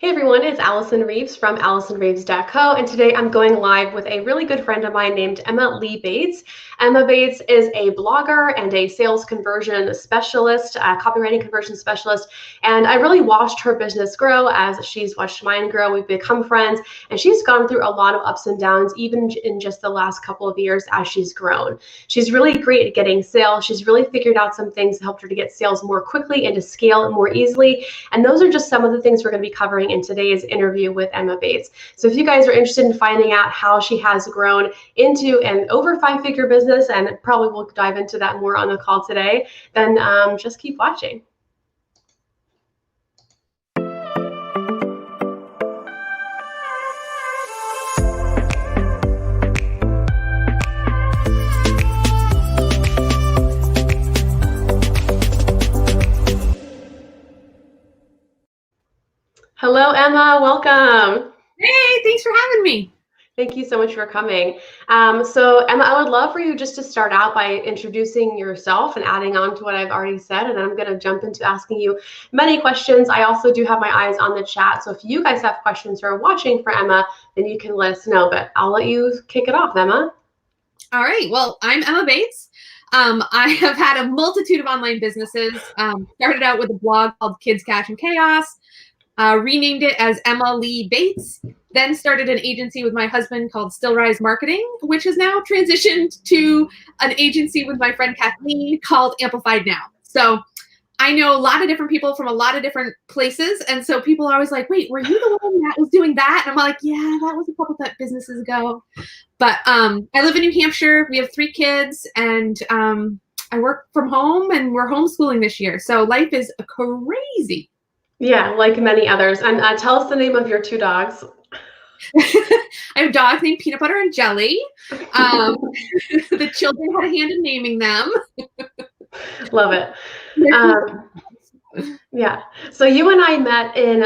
Hey everyone, it's Allison Reeves from AllisonReeves.co, and today I'm going live with a really good friend of mine named Emma Lee Bates. Emma Bates is a blogger and a sales conversion specialist, a copywriting conversion specialist, and I really watched her business grow as she's watched mine grow. We've become friends, and she's gone through a lot of ups and downs, even in just the last couple of years as she's grown. She's really great at getting sales. She's really figured out some things that helped her to get sales more quickly and to scale more easily, and those are just some of the things we're going to be covering in today's interview with Emma Bates. So if you guys are interested in finding out how she has grown into an over 5-figure business, and probably we'll dive into that more on the call today, then just keep watching. Hello, Emma. Welcome. Hey, thanks for having me. Thank you so much for coming. So Emma, I would love for you just to start out by introducing yourself and adding on to what I've already said, and then I'm going to jump into asking you many questions. I also do have my eyes on the chat, so if you guys have questions or are watching for Emma, then you can let us know, but I'll let you kick it off, Emma. All right, well, I'm Emma Bates. I have had a multitude of online businesses. Started out with a blog called Kids, Cash, and Chaos, renamed it as Emma Lee Bates, then started an agency with my husband called Still Rise Marketing, which has now transitioned to an agency with my friend Kathleen called Amplify now. So I know a lot of different people from a lot of different places, and so people are always like, wait, were you the one that was doing that? And I'm like, yeah, that was a couple of businesses ago. But I live in New Hampshire. We have 3 kids, and I work from home, and we're homeschooling this year. So life is crazy. Yeah, like many others. And tell us the name of your 2 dogs. I have dogs named Peanut Butter and Jelly. The children had a hand in naming them. Love it. Yeah. So you and I met in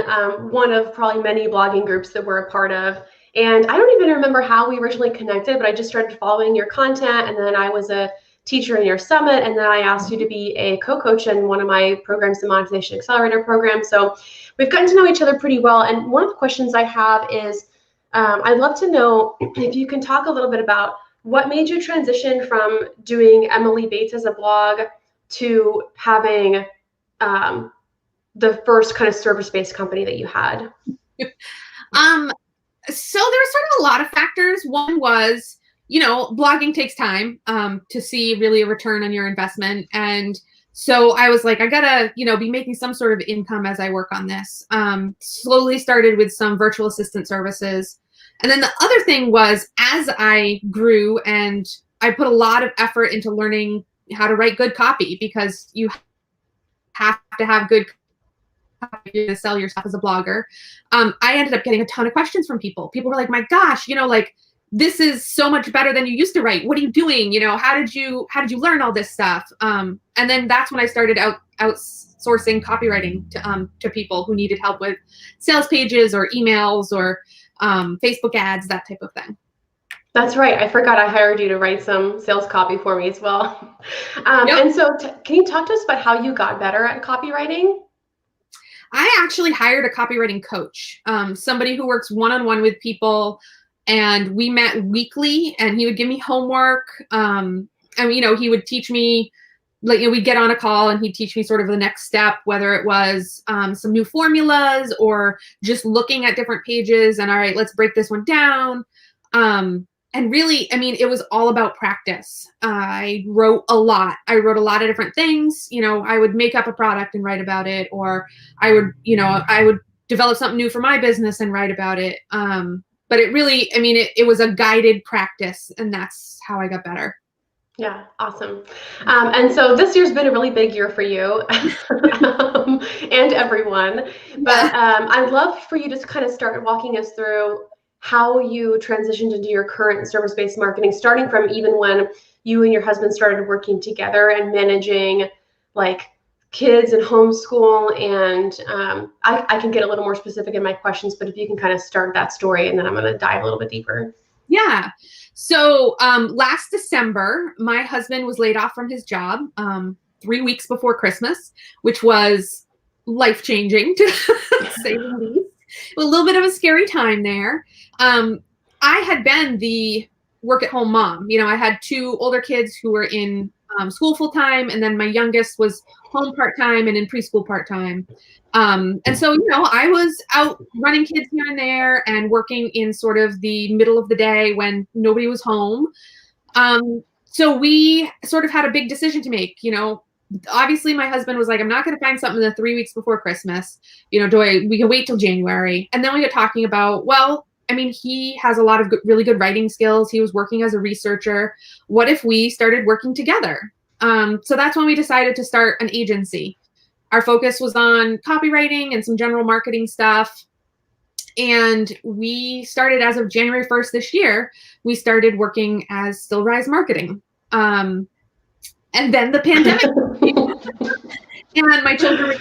one of probably many blogging groups that we're a part of. And I don't even remember how we originally connected, but I just started following your content. And then I was a teacher in your summit. And then I asked you to be a co-coach in one of my programs, the Monetization Accelerator program. So we've gotten to know each other pretty well. And one of the questions I have is, I'd love to know if you can talk a little bit about what made you transition from doing Emma Lee Bates as a blog to having the first kind of service-based company that you had. So there were sort of a lot of factors. One was, blogging takes time to see really a return on your investment. And so I was like, I gotta, be making some sort of income as I work on this. Slowly started with some virtual assistant services. And then the other thing was, as I grew and I put a lot of effort into learning how to write good copy, because you have to have good copy to sell yourself as a blogger. I ended up getting a ton of questions from people. People were like, my gosh, this is so much better than you used to write. What are you doing? How did you learn all this stuff? And then that's when I started outsourcing copywriting to people who needed help with sales pages or emails or Facebook ads, that type of thing. That's right. I forgot I hired you to write some sales copy for me as well. Yep. And so can you talk to us about how you got better at copywriting? I actually hired a copywriting coach, somebody who works one-on-one with people, and we met weekly, and he would give me homework. And, he would teach me, we'd get on a call and he'd teach me sort of the next step, whether it was some new formulas or just looking at different pages and, all right, let's break this one down. And really, it was all about practice. I wrote a lot. I wrote a lot of different things. I would make up a product and write about it, or I would develop something new for my business and write about it. But it really, it was a guided practice, and that's how I got better. Yeah, awesome. And so this year's been a really big year for you and everyone. But I'd love for you to kind of start walking us through how you transitioned into your current service-based marketing, starting from even when you and your husband started working together and managing like kids and homeschool. And I can get a little more specific in my questions, but if you can kind of start that story, and then I'm going to dive a little bit deeper. Yeah. So last December, my husband was laid off from his job 3 weeks before Christmas, which was life-changing to say the least. a little bit of a scary time there. I had been the work at home mom. I had 2 older kids who were in school full time, and then my youngest was home part time and in preschool part time. And so, I was out running kids here and there and working in sort of the middle of the day when nobody was home. So we sort of had a big decision to make. Obviously my husband was like, I'm not going to find something in the 3 weeks before Christmas. We can wait till January. And then we got talking about, well, I mean, he has a lot of really good writing skills. He was working as a researcher. What if we started working together? So that's when we decided to start an agency. Our focus was on copywriting and some general marketing stuff. And we started, as of January 1st this year, we started working as Still Rise Marketing. And then the pandemic and my children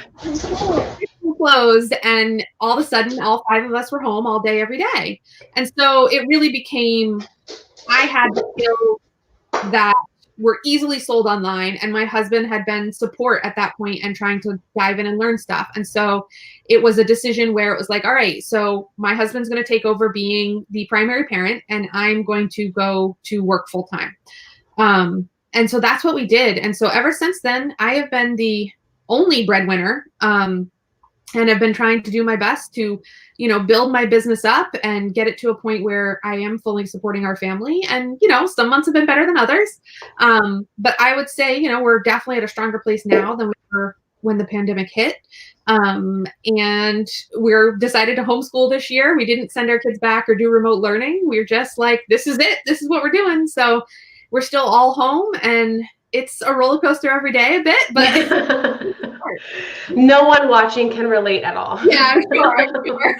were closed, and all of a sudden all 5 of us were home all day, every day. And so it really became, I had skills that were easily sold online, and my husband had been support at that point and trying to dive in and learn stuff. And so it was a decision where it was like, all right, so my husband's going to take over being the primary parent, and I'm going to go to work full time. And so that's what we did. And so ever since then, I have been the only breadwinner, and I've been trying to do my best to, build my business up and get it to a point where I am fully supporting our family. And, some months have been better than others. But I would say, we're definitely at a stronger place now than we were when the pandemic hit. And we're decided to homeschool this year. We didn't send our kids back or do remote learning. We're just like, this is it. This is what we're doing. So we're still all home, and it's a roller coaster every day a bit, but no one watching can relate at all. Yeah, sure.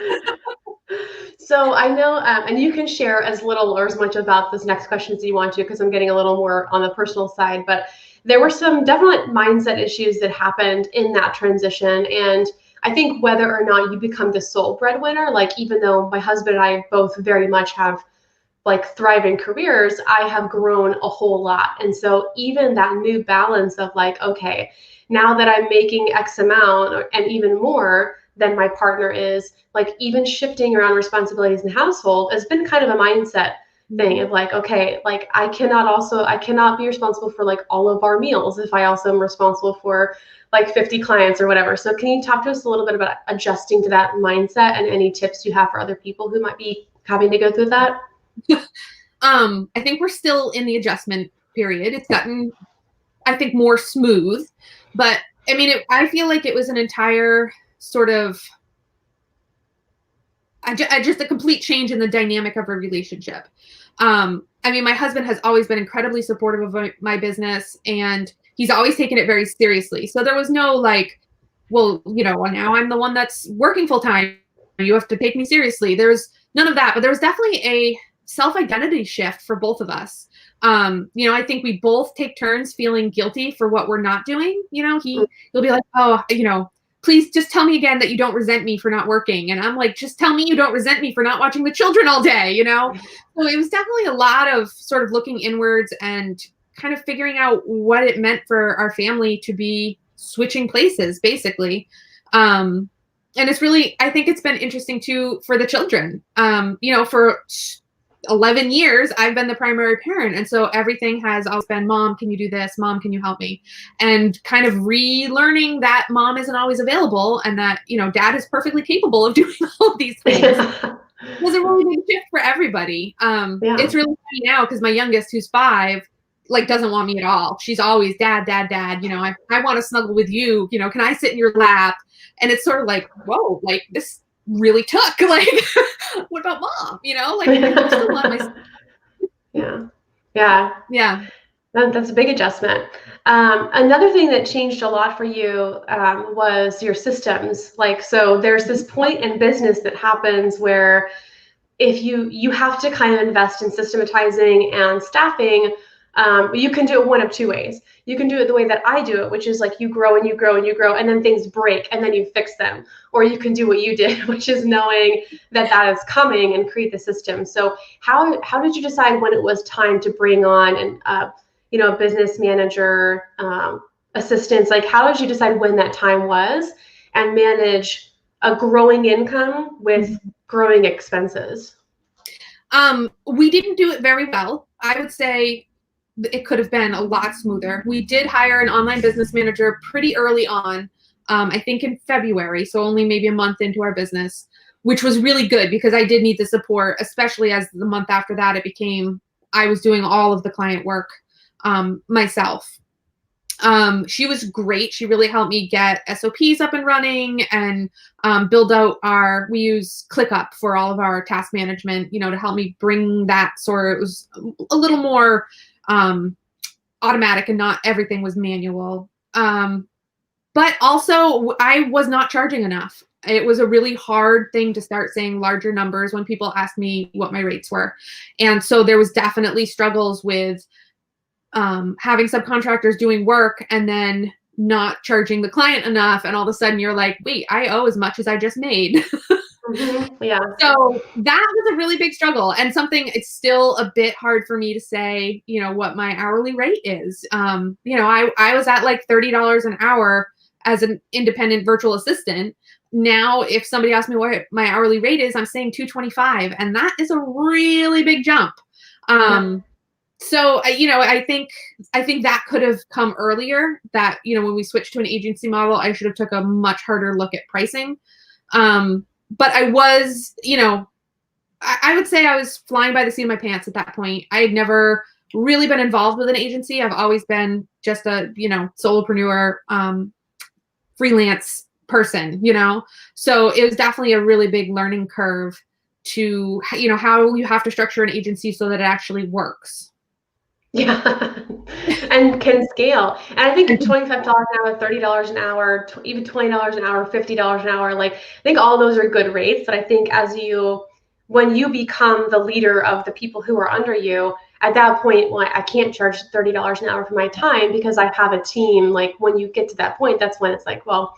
So I know, and you can share as little or as much about this next question as you want to, because I'm getting a little more on the personal side, but there were some definite mindset issues that happened in that transition. And I think whether or not you become the sole breadwinner, like even though my husband and I both very much have like thriving careers, I have grown a whole lot. And so even that new balance of like, okay, now that I'm making X amount and even more than my partner is, like even shifting around responsibilities in the household has been kind of a mindset thing of like, okay, like I cannot be responsible for like all of our meals if I also am responsible for like 50 clients or whatever. So can you talk to us a little bit about adjusting to that mindset and any tips you have for other people who might be having to go through that? I think we're still in the adjustment period. It's gotten, I think, more smooth, but I mean, I feel like it was an entire sort of, just a complete change in the dynamic of our relationship. I mean, my husband has always been incredibly supportive of my business, and he's always taken it very seriously. So there was no like, well, now I'm the one that's working full time. You have to take me seriously. There's none of that, but there was definitely a self-identity shift for both of us. I think we both take turns feeling guilty for what we're not doing. He'll be like, oh, please just tell me again that you don't resent me for not working. And I'm like, just tell me you don't resent me for not watching the children all day, So it was definitely a lot of sort of looking inwards and kind of figuring out what it meant for our family to be switching places, basically. And it's really, I think it's been interesting too for the children. For 11 years, I've been the primary parent. And so everything has always been, Mom, can you do this? Mom, can you help me? And kind of relearning that Mom isn't always available and that, Dad is perfectly capable of doing all of these things. It was a really big shift for everybody. It's really funny now because my youngest, who's 5, like doesn't want me at all. She's always dad. I want to snuggle with you. Can I sit in your lap? And it's sort of like, whoa, like this really took, like, what about Mom? Like I still love my. Yeah. That's a big adjustment. Another thing that changed a lot for you was your systems. Like, so there's this point in business that happens where if you have to kind of invest in systematizing and staffing. You can do it one of 2 ways. You can do it the way that I do it, which is like you grow and you grow and you grow, and then things break and then you fix them. Or you can do what you did, which is knowing that is coming and create the system. So how did you decide when it was time to bring on a business manager, assistants? Like how did you decide when that time was and manage a growing income with growing expenses? We didn't do it very well. I would say it could have been a lot smoother. We did hire an online business manager pretty early on, I think in February, so only maybe a month into our business, which was really good because I did need the support, especially as the month after that it became, I was doing all of the client work myself. She was great. She really helped me get SOPs up and running and build out we use ClickUp for all of our task management, to help me bring that sort of, it was a little more automatic and not everything was manual. But also I was not charging enough. It was a really hard thing to start saying larger numbers when people asked me what my rates were. And so there was definitely struggles with having subcontractors doing work and then not charging the client enough. And all of a sudden you're like, wait, I owe as much as I just made. Yeah. So that was a really big struggle and something it's still a bit hard for me to say, what my hourly rate is. I was at like $30 an hour as an independent virtual assistant. Now, if somebody asks me what my hourly rate is, I'm saying $225, and that is a really big jump. So, I think that could have come earlier, that, when we switched to an agency model, I should have took a much harder look at pricing. But I was, I would say I was flying by the seat of my pants at that point. I had never really been involved with an agency. I've always been just a, solopreneur, freelance person, so it was definitely a really big learning curve to, how you have to structure an agency so that it actually works. Yeah, and can scale. And I think $25 an hour, $30 an hour, even $20 an hour, $50 an hour, like I think all those are good rates. But I think when you become the leader of the people who are under you, at that point, well, I can't charge $30 an hour for my time because I have a team. Like when you get to that point, that's when it's like, well,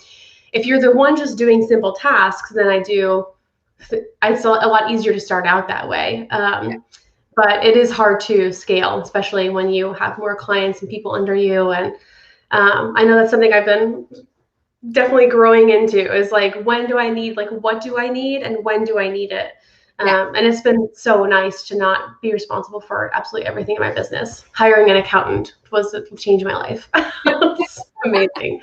if you're the one just doing simple tasks, then it's a lot easier to start out that way. But it is hard to scale, especially when you have more clients and people under you. And I know that's something I've been definitely growing into, is like, when do I need, like, what do I need and when do I need it? And it's been so nice to not be responsible for absolutely everything in my business. Hiring an accountant was changed my life. It's amazing.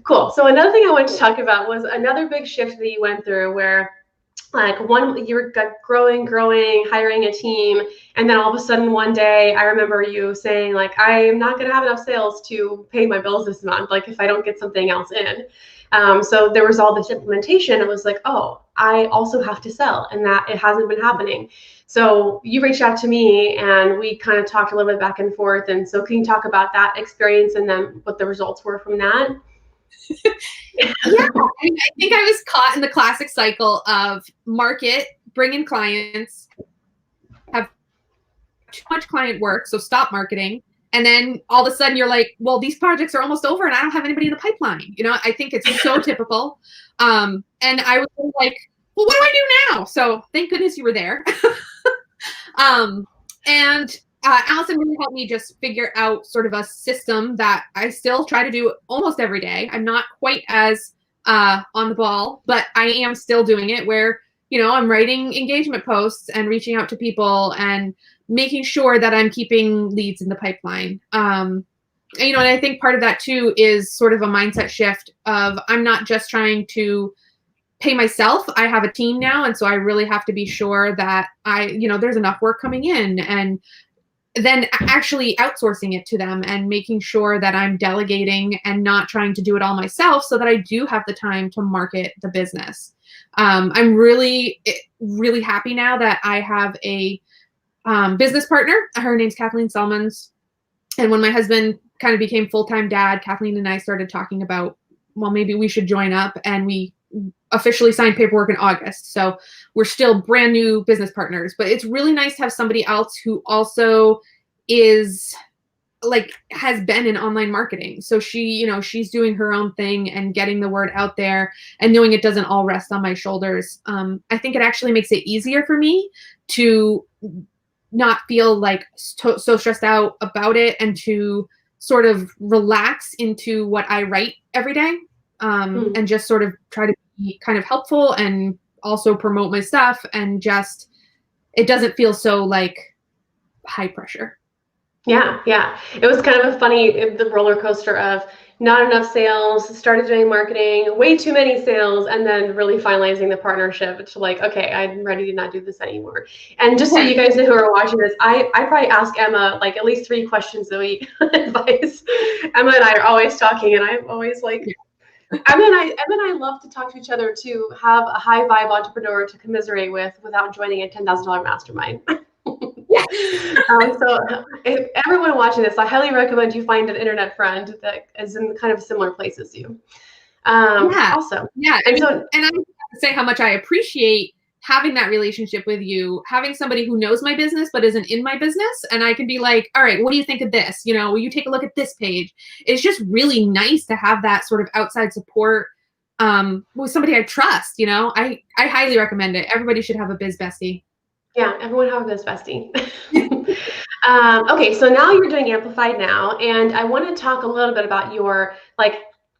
Cool. So another thing I wanted to talk about was another big shift that you went through, where like you're growing, hiring a team, and then all of a sudden one day I remember you saying, like, I'm not going to have enough sales to pay my bills this month, like if I don't get something else in. So there was all this implementation. It was like, oh, I also have to sell, and that it hasn't been happening. So you reached out to me and we kind of talked a little bit back and forth. And so can you talk about that experience and then what the results were from that? Yeah, I think I was caught in the classic cycle of market, bring in clients, have too much client work, so stop marketing. And then all of a sudden you're like, well, these projects are almost over and I don't have anybody in the pipeline. I think it's so typical. And I was like, well, what do I do now? So thank goodness you were there. And Allison really helped me just figure out sort of a system that I still try to do almost every day. I'm not quite as on the ball, but I am still doing it, where, I'm writing engagement posts and reaching out to people and making sure that I'm keeping leads in the pipeline. And I think part of that too is sort of a mindset shift of, I'm not just trying to pay myself. I have a team now. And so I really have to be sure that there's enough work coming in, and then actually outsourcing it to them and making sure that I'm delegating and not trying to do it all myself, so that I do have the time to market the business. I'm really, really happy now that I have a business partner. Her name's Kathleen Selmans. And when my husband kind of became full-time dad, Kathleen and I started talking about, well, maybe we should join up, and we officially signed paperwork in August. So we're still brand new business partners, but it's really nice to have somebody else who also is has been in online marketing. So she's doing her own thing and getting the word out there, and knowing it doesn't all rest on my shoulders. I think it actually makes it easier for me to not feel like so stressed out about it, and to sort of relax into what I write every day. and just sort of try to be kind of helpful and also promote my stuff, and just, it doesn't feel so like high pressure. Yeah, yeah. It was kind of a funny, the roller coaster of not enough sales, started doing marketing, way too many sales, and then really finalizing the partnership to like, okay, I'm ready to not do this anymore. And just so you guys know who are watching this, I probably ask Emma like at least 3 questions a week advice. Emma and I are always talking, and I'm always like, Emma and I love to talk to each other, to have a high vibe entrepreneur to commiserate with without joining a $10,000 mastermind. So if everyone watching this, I highly recommend you find an internet friend that is in kind of similar places as you. Awesome. Yeah. And I have to say how much I appreciate having that relationship with you, having somebody who knows my business but isn't in my business, and I can be like, all right, what do you think of this? You know, will you take a look at this page? It's just really nice to have that sort of outside support with somebody I trust. You know, I highly recommend it. Everybody should have a biz bestie. Yeah, everyone have a biz bestie. Okay, so now you're doing Amplify now, and I want to talk a little bit about your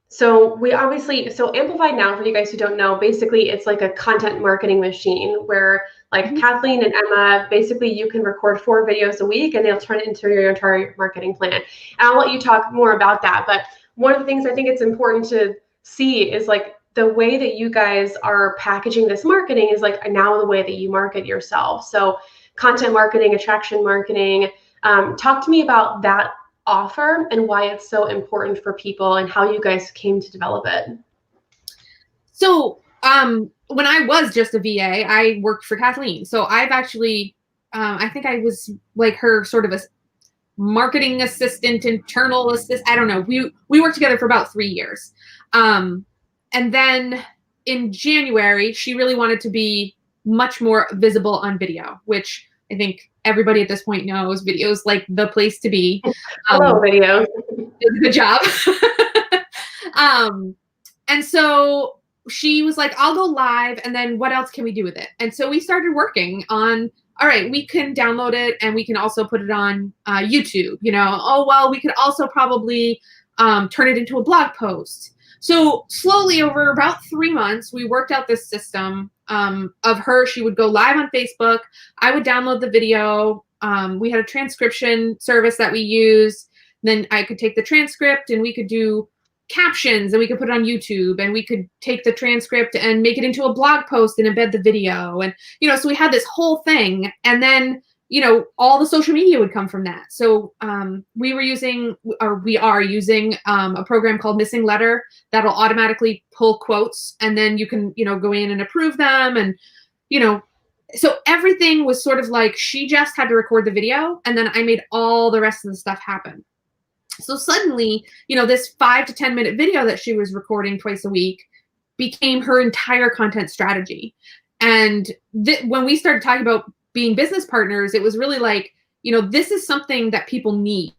so Amplify now, for you guys who don't know, basically it's like a content marketing machine where Kathleen and Emma, basically you can record 4 videos a week and they'll turn it into your entire marketing plan. And I'll let you talk more about that. But one of the things I think it's important to see is the way that you guys are packaging this marketing is now the way that you market yourself. So content marketing, attraction marketing. Talk to me about that offer and why it's so important for people and how you guys came to develop it. So when I was just a VA, I worked for Kathleen. So I've actually, I think I was like her sort of a marketing assistant, internal assistant. I don't know. We worked together for about 3 years. And then in January, she really wanted to be much more visible on video, which I think everybody at this point knows video is like the place to be. Hello, video. Good job. And so she was like, I'll go live, and then what else can we do with it? And so we started working on, all right, we can download it and we can also put it on YouTube. You know, oh, well, we could also probably turn it into a blog post. So slowly over about 3 months, we worked out this system of her. She would go live on Facebook. I would download the video. We had a transcription service that we used. Then I could take the transcript and we could do captions and we could put it on YouTube, and we could take the transcript and make it into a blog post and embed the video. And, you know, so we had this whole thing. And then, you know, all the social media would come from that. So we are using a program called Missing Letter that'll automatically pull quotes, and then you can, you know, go in and approve them. And, you know, so everything was sort of like, she just had to record the video and then I made all the rest of the stuff happen. So suddenly, you know, this 5 to 10 minute video that she was recording twice a week became her entire content strategy. And when we started talking about being business partners, it was really like, you know, this is something that people need.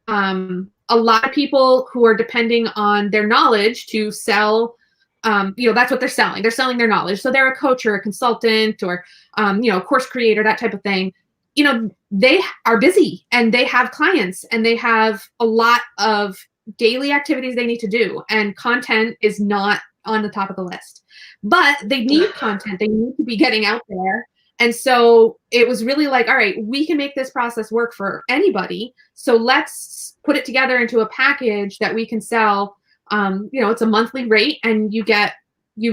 A lot of people who are depending on their knowledge to sell, you know, that's what they're selling. They're selling their knowledge. So they're a coach or a consultant or, you know, course creator, that type of thing. You know, they are busy and they have clients and they have a lot of daily activities they need to do. And content is not on the top of the list, but they need content. They need to be getting out there. And so it was really like, all right, we can make this process work for anybody. So let's put it together into a package that we can sell. You know, it's a monthly rate, and you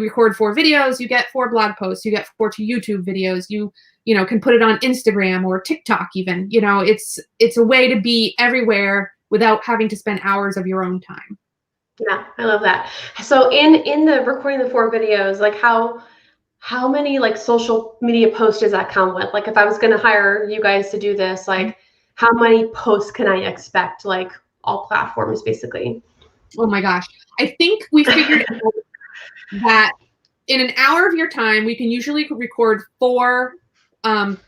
record 4 videos, you get 4 blog posts, you get 4 YouTube videos, you know, can put it on Instagram or TikTok even. You know, it's a way to be everywhere without having to spend hours of your own time. Yeah, I love that. So in the recording the 4 videos, like how many like social media posts does that come with? Like if I was going to hire you guys to do this, like how many posts can I expect? Like all platforms basically. Oh my gosh. I think we figured out that in an hour of your time, we can usually record 4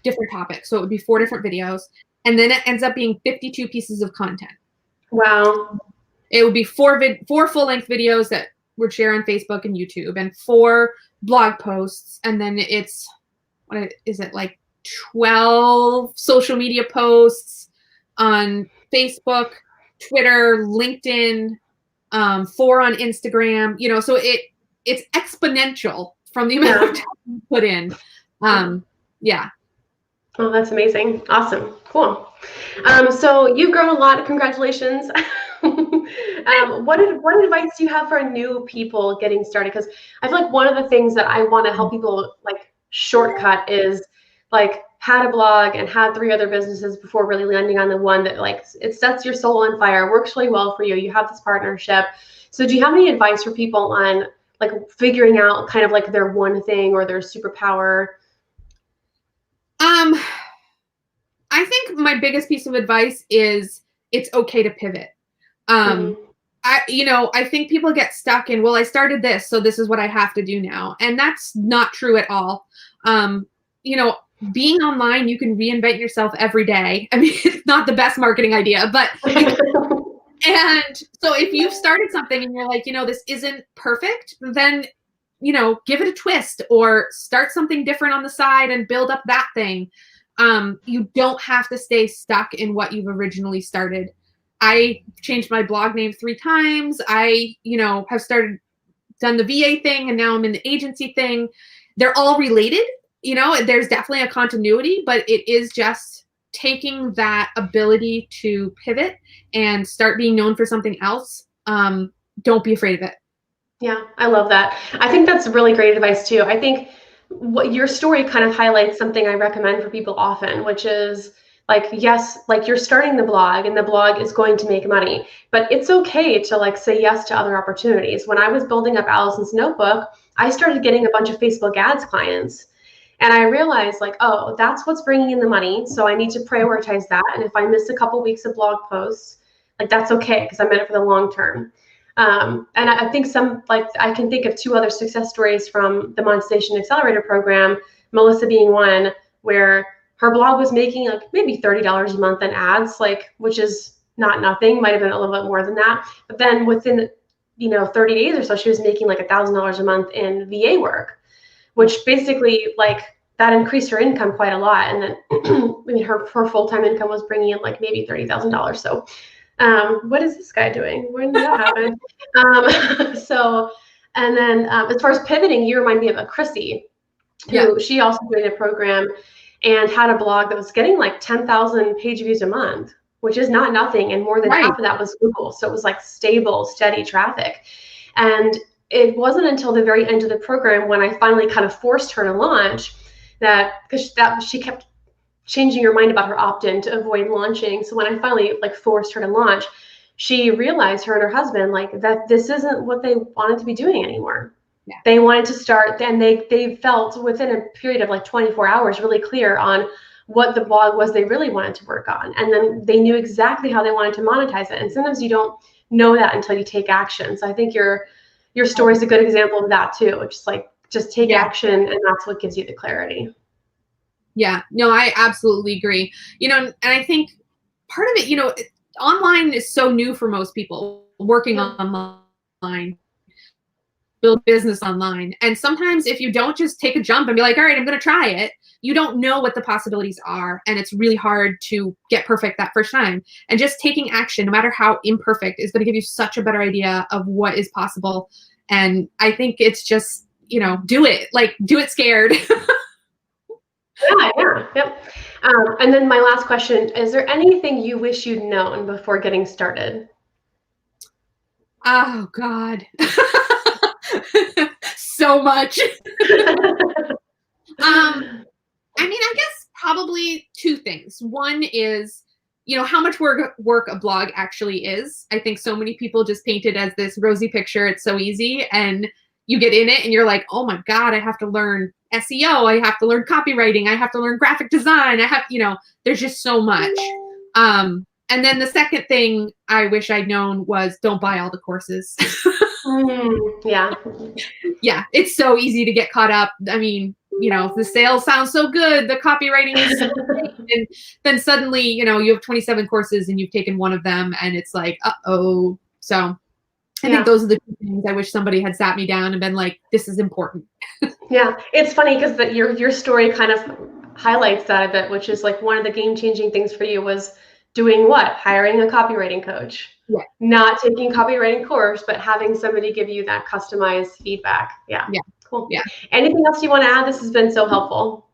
different topics. So it would be 4 different videos. And then it ends up being 52 pieces of content. Wow. It would be 4 full-length videos that would share on Facebook and YouTube, and 4 blog posts. And then it's, what is it, like 12 social media posts on Facebook, Twitter, LinkedIn, 4 on Instagram, so it's exponential from the amount of time you put in. Yeah. Oh, that's amazing. Awesome. Cool. So you've grown a lot. Congratulations. What advice do you have for new people getting started? Because I feel like one of the things that I want to help people like shortcut is like had a blog and had 3 other businesses before really landing on the one that like it sets your soul on fire, works really well for you. You have this partnership. So do you have any advice for people on like figuring out kind of like their one thing or their superpower? I think my biggest piece of advice is it's okay to pivot. I think people get stuck in, well, I started this, so this is what I have to do now. And that's not true at all. Being online, you can reinvent yourself every day. I mean, it's not the best marketing idea, but and so if you've started something and you're like, this isn't perfect, then, give it a twist or start something different on the side and build up that thing. You don't have to stay stuck in what you've originally started. I changed my blog name 3 times. I, have done the VA thing, and now I'm in the agency thing. They're all related. There's definitely a continuity, but it is just taking that ability to pivot and start being known for something else. Don't be afraid of it. Yeah, I love that. I think that's really great advice too. I think what your story kind of highlights something I recommend for people often, which is like, yes, like you're starting the blog and the blog is going to make money, but it's okay to like say yes to other opportunities. When I was building up Allison's Notebook, I started getting a bunch of Facebook ads clients. And I realized like, oh, that's what's bringing in the money. So I need to prioritize that. And if I miss a couple weeks of blog posts, like that's okay because I'm in it for the long term. And I think I can think of 2 other success stories from the Monetization Accelerator program, Melissa being one, where her blog was making like maybe $30 a month in ads, like, which is not nothing, might have been a little bit more than that. But then within, 30 days or so, she was making like $1,000 a month in VA work, which basically like that increased her income quite a lot. And then, I mean, her full-time income was bringing in like maybe $30,000. So what is this guy doing? When did that happen? And then as far as pivoting, you remind me of a Chrissy, who she also did a program and had a blog that was getting like 10,000 page views a month, which is not nothing. And more than half of that was Google. So it was like stable, steady traffic. And it wasn't until the very end of the program when I finally kind of forced her to launch because she kept changing her mind about her opt-in to avoid launching. So when I finally like forced her to launch, she realized, her and her husband, like that this isn't what they wanted to be doing anymore. Yeah. They wanted to start, and they felt within a period of like 24 hours really clear on what the blog was they really wanted to work on. And then they knew exactly how they wanted to monetize it. And sometimes you don't know that until you take action. So I think your story is a good example of that too, which is like just take action, and that's what gives you the clarity. Yeah, no, I absolutely agree. And I think part of it, online is so new for most people, working online, build business online. And sometimes if you don't just take a jump and be like, all right, I'm going to try it, you don't know what the possibilities are. And it's really hard to get perfect that first time. And just taking action, no matter how imperfect, is going to give you such a better idea of what is possible. And I think it's just, do it scared. Yep. And then my last question, is there anything you wish you'd known before getting started? Oh, God. So much. I guess probably 2 things. One is, how much work a blog actually is. I think so many people just paint it as this rosy picture. It's so easy. And you get in it and you're like, oh my God, I have to learn SEO. I have to learn copywriting. I have to learn graphic design. There's just so much. And then the second thing I wish I'd known was don't buy all the courses. Yeah. Yeah. It's so easy to get caught up. I mean, the sales sound so good, the copywriting is so great, and then suddenly, you have 27 courses and you've taken one of them and it's like, uh-oh. So I think those are the 2 things I wish somebody had sat me down and been like, this is important. Yeah, it's funny because your story kind of highlights that a bit, which is like one of the game-changing things for you was doing what? Hiring a copywriting coach. not taking copywriting course, but having somebody give you that customized feedback. Yeah. Cool. Yeah. Anything else you want to add? This has been so helpful.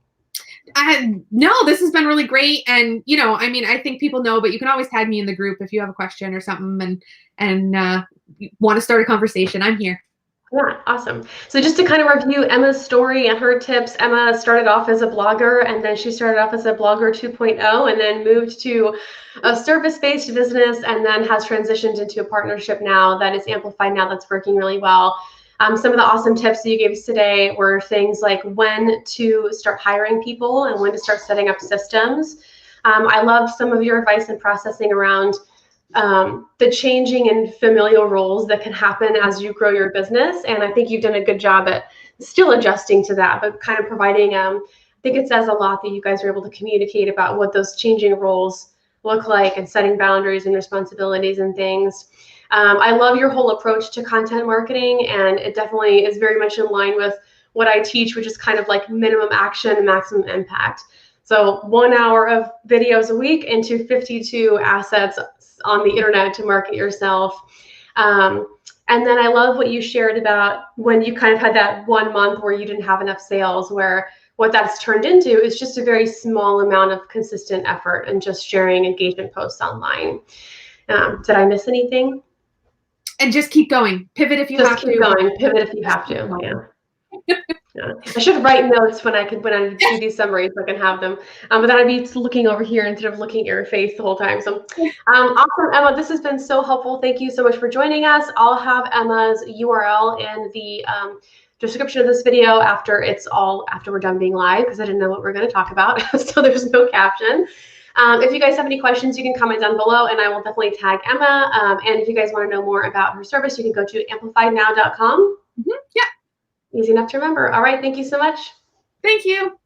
No, this has been really great. And, I mean, I think people know, but you can always tag me in the group if you have a question or something and want to start a conversation. I'm here. Yeah, awesome. So just to kind of review Emma's story and her tips, Emma started off as a blogger, and then she started off as a blogger 2.0 and then moved to a service-based business, and then has transitioned into a partnership now that is Amplify now, that's working really well. Some of the awesome tips that you gave us today were things like when to start hiring people and when to start setting up systems. I love some of your advice and processing around the changing and familial roles that can happen as you grow your business. And I think you've done a good job at still adjusting to that, but kind of providing, I think it says a lot that you guys are able to communicate about what those changing roles look like and setting boundaries and responsibilities and things. I love your whole approach to content marketing, and it definitely is very much in line with what I teach, which is kind of like minimum action, maximum impact. So 1 hour of videos a week into 52 assets on the internet to market yourself. And then I love what you shared about when you kind of had that 1 month where you didn't have enough sales, where what that's turned into is just a very small amount of consistent effort and just sharing engagement posts online. Did I miss anything? And just keep going. Pivot if you have to. Just keep going. Pivot if you have to. Yeah. Yeah. I should write notes when I do these summaries so I can have them. But then I'd be looking over here instead of looking at your face the whole time. So awesome, Emma. This has been so helpful. Thank you so much for joining us. I'll have Emma's URL in the description of this video after we're done being live, because I didn't know what we're going to talk about. So there's no caption. If you guys have any questions, you can comment down below and I will definitely tag Emma. And if you guys want to know more about her service, you can go to amplifynow.com. Yeah. Easy enough to remember. All right. Thank you so much. Thank you.